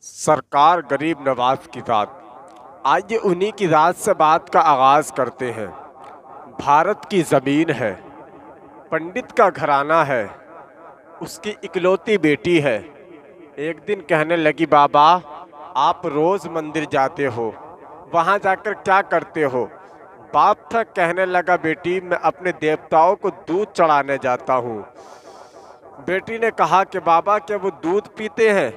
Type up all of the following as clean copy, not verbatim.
सरकार गरीब नवाज की ज़ात। आइए उन्हीं की ज़ात से बात का आगाज़ करते हैं। भारत की ज़मीन है, पंडित का घराना है, उसकी इकलौती बेटी है। एक दिन कहने लगी, बाबा आप रोज़ मंदिर जाते हो, वहाँ जाकर क्या करते हो? बाप था कहने लगा, बेटी मैं अपने देवताओं को दूध चढ़ाने जाता हूँ। बेटी ने कहा कि बाबा क्या वो दूध पीते हैं?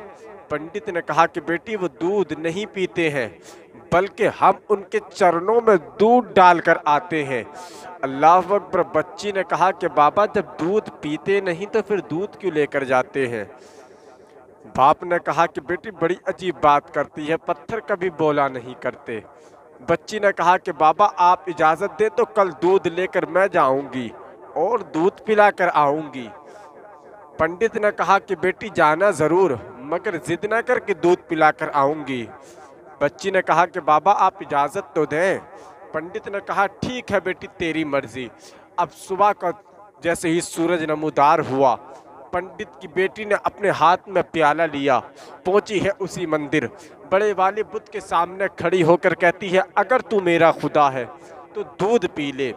पंडित ने कहा कि बेटी वो दूध नहीं पीते हैं, बल्कि हम उनके चरणों में दूध डालकर आते हैं। अल्लाह अकबर। बच्ची ने कहा कि बाबा जब दूध पीते नहीं तो फिर दूध क्यों लेकर जाते हैं? बाप ने कहा कि बेटी बड़ी अजीब बात करती है, पत्थर कभी बोला नहीं करते। बच्ची ने कहा कि बाबा आप इजाज़त दें तो कल दूध लेकर मैं जाऊंगी और दूध पिलाकर आऊंगी। पंडित ने कहा कि बेटी जाना ज़रूर, मगर जिद न करके दूध पिलाकर आऊंगी। बच्ची ने कहा कि बाबा आप इजाज़त तो दें। पंडित ने कहा ठीक है बेटी तेरी मर्जी। अब सुबह का जैसे ही सूरज नमूदार हुआ, पंडित की बेटी ने अपने हाथ में प्याला लिया, पहुंची है उसी मंदिर। बड़े वाले बुद्ध के सामने खड़ी होकर कहती है, अगर तू मेरा खुदा है तो दूध पी ले,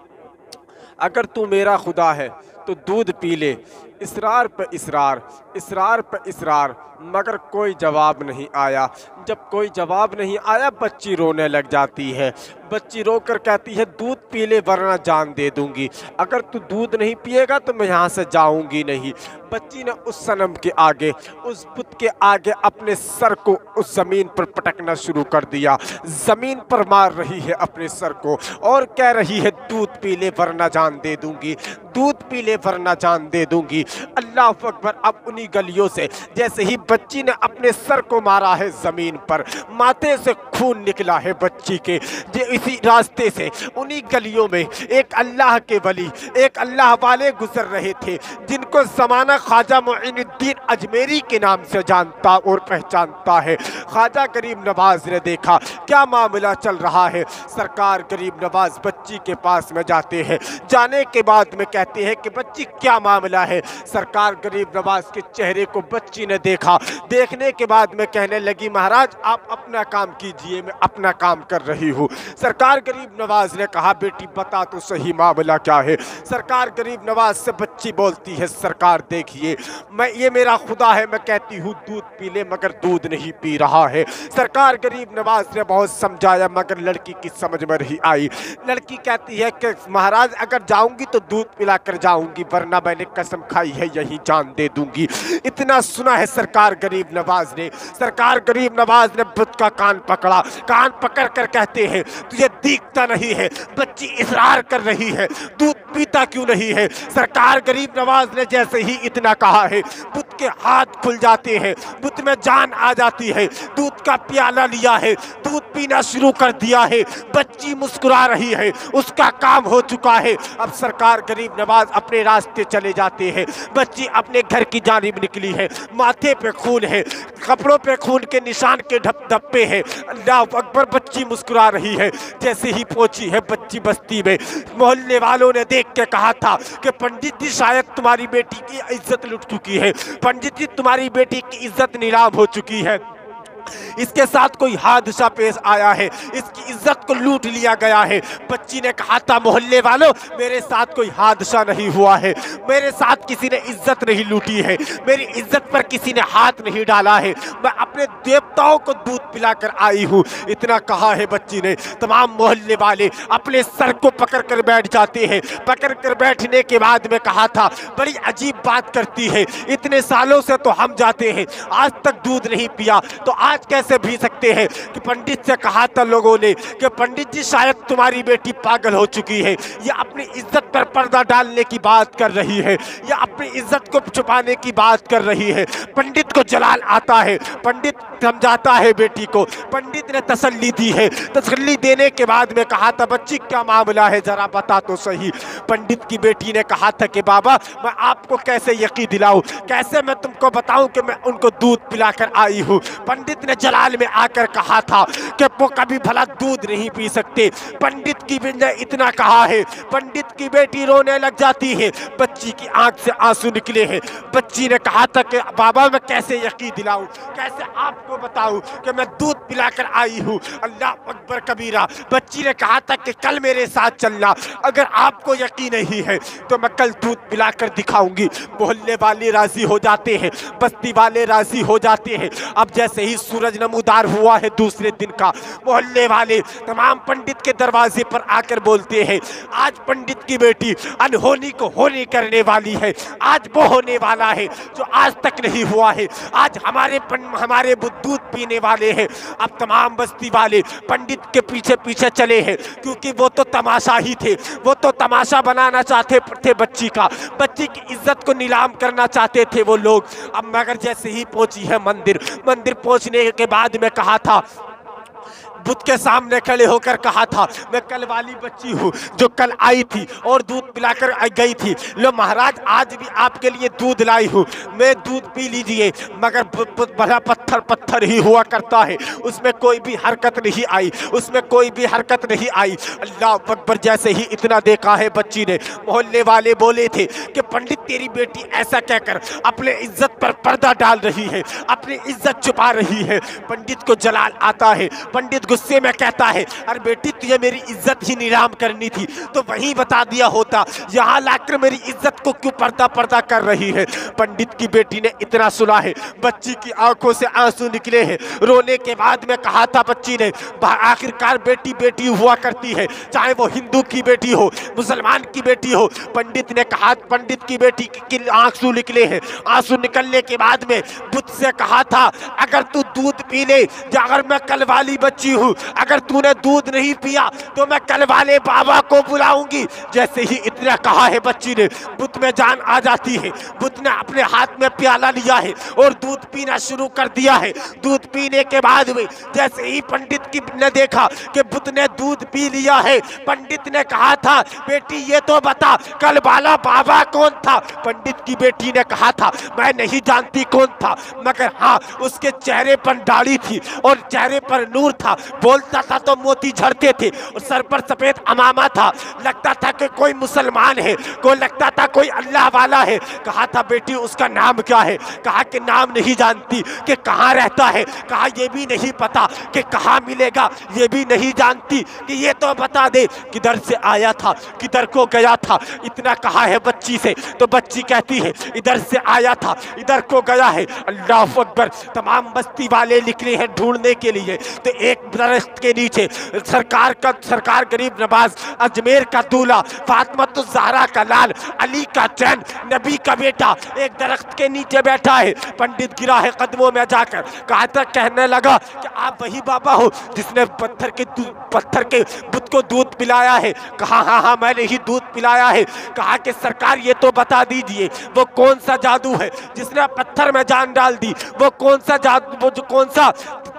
अगर तू मेरा खुदा है तो दूध पी ले। इसरार पे इसरार, इसरार पे इसरार, मगर कोई जवाब नहीं आया। जब कोई जवाब नहीं आया, बच्ची रोने लग जाती है। बच्ची रोकर कहती है, दूध पी ले वरना जान दे दूंगी, अगर तू दूध नहीं पिएगा तो मैं यहाँ से जाऊंगी नहीं। बच्ची ने उस सनम के आगे, उस बुत के आगे अपने सर को उस ज़मीन पर पटकना शुरू कर दिया। ज़मीन पर मार रही है अपने सर को और कह रही है, दूध पी ले वरना जान दे दूंगी, दूध पी ले वरना जान दे दूंगी। अल्लाह अकबर। अब उन्हीं गलियों से जैसे ही बच्ची ने अपने सर को मारा है ज़मीन पर, माथे से खून निकला है बच्ची के। इसी रास्ते से उन्हीं गलियों में एक अल्लाह के वली, एक अल्लाह वाले गुजर रहे थे, जिनको ज़माना ख्वाजा मोइनुद्दीन अजमेरी के नाम से जानता और पहचानता है। ख्वाजा गरीब नवाज ने देखा क्या मामला चल रहा है। सरकार गरीब नवाज बच्ची के पास में जाते हैं। जाने के बाद में कहते हैं कि बच्ची क्या मामला है। सरकार गरीब नवाज के चेहरे को बच्ची ने देखा। देखने के बाद में कहने लगी, महाराज आप अपना काम कीजिए, मैं अपना काम कर रही हूँ। सरकार गरीब नवाज ने कहा, बेटी बता तो सही मामला क्या है। सरकार गरीब नवाज से बच्ची बोलती है, सरकार देखिए ये मेरा खुदा है, मैं कहती हूँ दूध पी ले मगर दूध नहीं पी रहा है। सरकार गरीब नवाज ने बहुत समझाया मगर लड़की की समझ में नहीं आई। लड़की कहती है कि महाराज अगर जाऊंगी तो दूध पिला कर जाऊंगी, वरना मैंने कसम खाई है यही जान दे दूंगी। इतना सुना है सरकार गरीब नवाज ने। सरकार गरीब नवाज ने बुत का कान पकड़ा, कान पकड़ कर कहते हैं, तुझे दिखता नहीं है बच्ची इसरार कर रही है, दूध पीता क्यों नहीं है? सरकार गरीब नवाज ने जैसे ही इतना कहा है, बुत के हाथ खुल जाते हैं, बुत में जान आ जाती है। दूध का प्याला लिया है, दूध पीना शुरू कर दिया है। बच्ची मुस्कुरा रही है, उसका काम हो चुका है। अब सरकार गरीब नवाज अपने रास्ते चले जाते हैं। बच्ची अपने घर की जानिब निकली है, माथे पे खून है, कपड़ों पे खून के निशान के धब्बे हैं। अल्लाह अकबर। बच्ची मुस्कुरा रही है। जैसे ही पहुंची है बच्ची बस्ती में, मोहल्ले वालों ने देख के कहा था कि पंडित जी शायद तुम्हारी बेटी की इज्जत लुट चुकी है, पंडित जी तुम्हारी बेटी की इज्जत नीलाम हो चुकी है, इसके साथ कोई हादसा पेश आया है, इसकी इज्जत को लूट लिया गया है। बच्ची ने कहा था, मोहल्ले वालों मेरे साथ कोई हादसा नहीं हुआ है, मेरे साथ किसी ने इज्जत नहीं लूटी है, मेरी इज्जत पर किसी ने हाथ नहीं डाला है, मैं अपने देवताओं को दूध पिलाकर आई हूँ। इतना कहा है बच्ची ने। तमाम मोहल्ले वाले अपने सर को पकड़ कर बैठ जाते हैं। पकड़ कर बैठने के बाद में कहा था, बड़ी अजीब बात करती है, इतने सालों से तो हम जाते हैं, आज तक दूध नहीं पिया, तो आज कैसे पी सकते हैं? कि पंडित से कहा था लोगों ने कि पंडित जी शायद तुम्हारी बेटी पागल हो चुकी है, ये अपनी इज्जत पर पर्दा डालने की बात कर रही है, ये अपनी इज्जत को छुपाने की बात कर रही है। पंडित को जलाल आता है, पंडित समझाता है बेटी को, पंडित ने तसल्ली दी है। तसल्ली देने के बाद में कहा था, बच्ची क्या मामला है जरा बता तो सही। पंडित की बेटी ने कहा था कि बाबा मैं आपको कैसे यकीन दिलाऊं, कैसे मैं तुमको बताऊं कि मैं उनको दूध पिलाकर आई हूं। पंडित पंडित ने जलाल में आकर कहा था कि वो कभी भला दूध नहीं पी सकते। पंडित की ने इतना कहा है, पंडित की बेटी रोने लग जाती है, बच्ची की आंख से आंसू निकले हैं। बच्ची ने कहा था कि बाबा मैं कैसे यकीन दिलाऊं, कैसे आपको बताऊं कि मैं दूध पिलाकर आई हूं। अल्लाह अकबर कबीरा। बच्ची ने कहा था कि कल मेरे साथ चलना, अगर आपको यकीन नहीं है तो मैं कल दूध पिलाकर दिखाऊंगी। मोहल्ले वाले राजी हो जाते हैं, बस्ती वाले राजी हो जाते हैं। अब जैसे ही सूरज नमूदार हुआ है दूसरे दिन का, मोहल्ले वाले तमाम पंडित के दरवाजे पर आकर बोलते हैं आज पंडित की बेटी अनहोनी को होनी करने वाली है, आज वो होने वाला है जो आज तक नहीं हुआ है, आज हमारे दूध पीने वाले हैं। अब तमाम बस्ती वाले पंडित के पीछे पीछे चले हैं, क्योंकि वो तो तमाशा ही थे, वो तो तमाशा बनाना चाहते थे बच्ची का, बच्ची की इज्जत को नीलाम करना चाहते थे वो लोग। अब मगर जैसे ही पहुंची है मंदिर पहुंचने के बाद में कहा था, बुत के सामने खड़े होकर कहा था मैं कल वाली बच्ची हूँ जो कल आई थी और दूध पिलाकर गई थी। लो महाराज आज भी आपके लिए दूध लाई हूँ, मैं दूध पी लीजिए। मगर बड़ा पत्थर पत्थर ही हुआ करता है, उसमें कोई भी हरकत नहीं आई, उसमें कोई भी हरकत नहीं आई। अल्लाह अकबर। जैसे ही इतना देखा है बच्ची ने, मोहल्ले वाले बोले थे कि पंडित तेरी बेटी ऐसा कहकर अपने इज्जत पर पर्दा डाल रही है, अपनी इज्जत छुपा रही है। पंडित को जलाल आता है, पंडित गुस्से में कहता है अरे बेटी तुझे मेरी इज्जत ही नीलाम करनी थी तो वहीं बता दिया होता, यहाँ लाकर मेरी इज्जत को क्यों पर्दा पर्दा कर रही है। पंडित की बेटी ने इतना सुना है, बच्ची की आंखों से आंसू निकले हैं। रोने के बाद में कहा था बच्ची ने आखिरकार बेटी बेटी हुआ करती है, चाहे वो हिंदू की बेटी हो मुसलमान की बेटी हो। पंडित ने कहा, पंडित की बेटी की आंसू निकले हैं। आंसू निकलने के बाद में बुद्ध से कहा था अगर तू दूध पी ले, अगर मैं कल वाली बच्ची हूँ, अगर तूने दूध नहीं पिया तो मैं कल वाले बाबा को बुलाऊंगी। जैसे ही इतना कहा है बच्ची ने, बुद्ध में जान आ जाती है। बुद्ध ने अपने हाथ में प्याला लिया है और दूध पीना शुरू कर दिया है। दूध पीने के बाद में जैसे ही पंडित की ने देखा कि बुद्ध ने दूध पी लिया है, पंडित ने कहा था बेटी ये तो बता कल वाला बाबा कौन था। पंडित की बेटी ने कहा था मैं नहीं जानती कौन था, मगर हाँ उसके चेहरे पर दाढ़ी थी और चेहरे पर नूर था, बोलता था तो मोती झड़ते थे और सर पर सफेद अमामा था, लगता था कि कोई मुसलमान है, को लगता था कोई अल्लाह वाला है। कहा था बेटी उसका नाम क्या है। कहा कि नाम नहीं जानती, कि कहाँ रहता है, कहा ये भी नहीं पता, कि कहाँ मिलेगा ये भी नहीं जानती, कि ये तो बता दे किधर से आया था किधर को गया था। इतना कहा है बच्ची से तो बच्ची कहती है इधर से आया था इधर को गया है। अल्लाह अकबर। तमाम बस्ती वाले निकले हैं ढूंढने के लिए, तो एक दरख्त के नीचे सरकार गरीब नवाज अजमेर का दूल्हा फातिमा ज़हरा का लाल अली का चैन नबी का बेटा एक दरख्त के नीचे बैठा है। पंडित गिरा है कदमों में जाकर, कहा था कहने लगा कि आप वही बाबा हो जिसने पत्थर के बुत को दूध पिलाया है। कहा हाँ हाँ मैंने ही दूध पिलाया है। कहा कि सरकार ये तो बता दीजिए वो कौन सा जादू है जिसने पत्थर में जान डाल दी, वो कौन सा जादू, वो जो कौन सा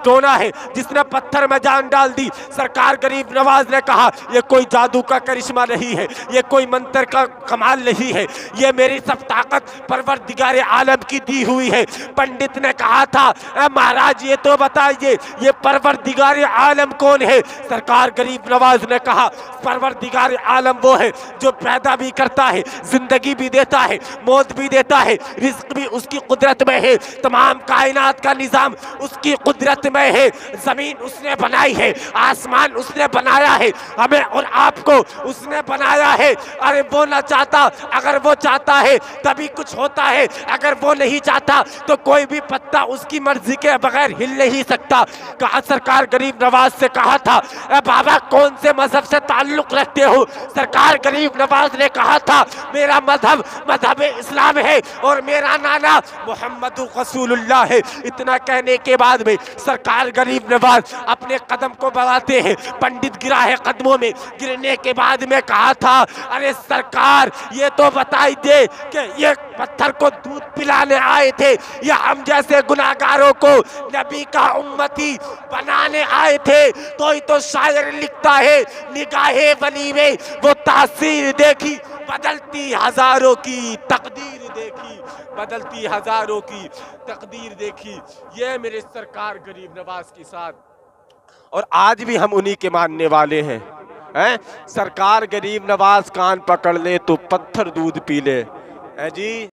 टोना है जिसने पत्थर में जान डाल दी। सरकार गरीब नवाज ने कहा ये कोई जादू का करिश्मा नहीं है, ये कोई मंत्र का कमाल नहीं है, ये मेरी सब ताकत परवरदिगार आलम की दी हुई है। पंडित ने कहा था महाराज ये तो बताइए ये परवरदिगार आलम कौन है। सरकार गरीब नवाज ने कहा परवरदिगार आलम वो है जो पैदा भी करता है, जिंदगी भी देता है, मौत भी देता है, रिज्क भी उसकी कुदरत में है, तमाम कायनात का निजाम उसकी कुदरत में है, जमीन उसने बनाई है, आसमान उसने बनाया है, हमें और आपको उसने बनाया है। अरे वो ना चाहता, अगर वो चाहता है तभी कुछ होता है, अगर वो नहीं चाहता तो कोई भी पत्ता उसकी मर्जी के बगैर हिल नहीं सकता। कहा सरकार गरीब नवाज से कहा था बाबा कौन से मजहब से ताल्लुक रखते हो। सरकार गरीब नवाज ने कहा था मेरा मजहब इस्लाम है और मेरा नाना मोहम्मद रसूलुल्लाह है। इतना कहने के बाद में सरकार गरीब नवाज अपने कदम को बढ़ाते हैं, पंडित गिरा है कदमों में। गिरने के बाद में कहा था अरे सरकार ये तो बताई दे कि ये पत्थर को दूध पिलाने आए थे या हम जैसे गुनाहगारों को नबी का उम्मती बनाने आए थे। तो ही तो शायर लिखता है निगाहे वली में वो तासीर देखी बदलती हजारों की तकदीर देखी, बदलती हजारों की तकदीर देखी। ये मेरे सरकार गरीब नवाज के साथ, और आज भी हम उन्हीं के मानने वाले हैं। हैं सरकार गरीब नवाज कान पकड़ ले तो पत्थर दूध पी ले। है जी।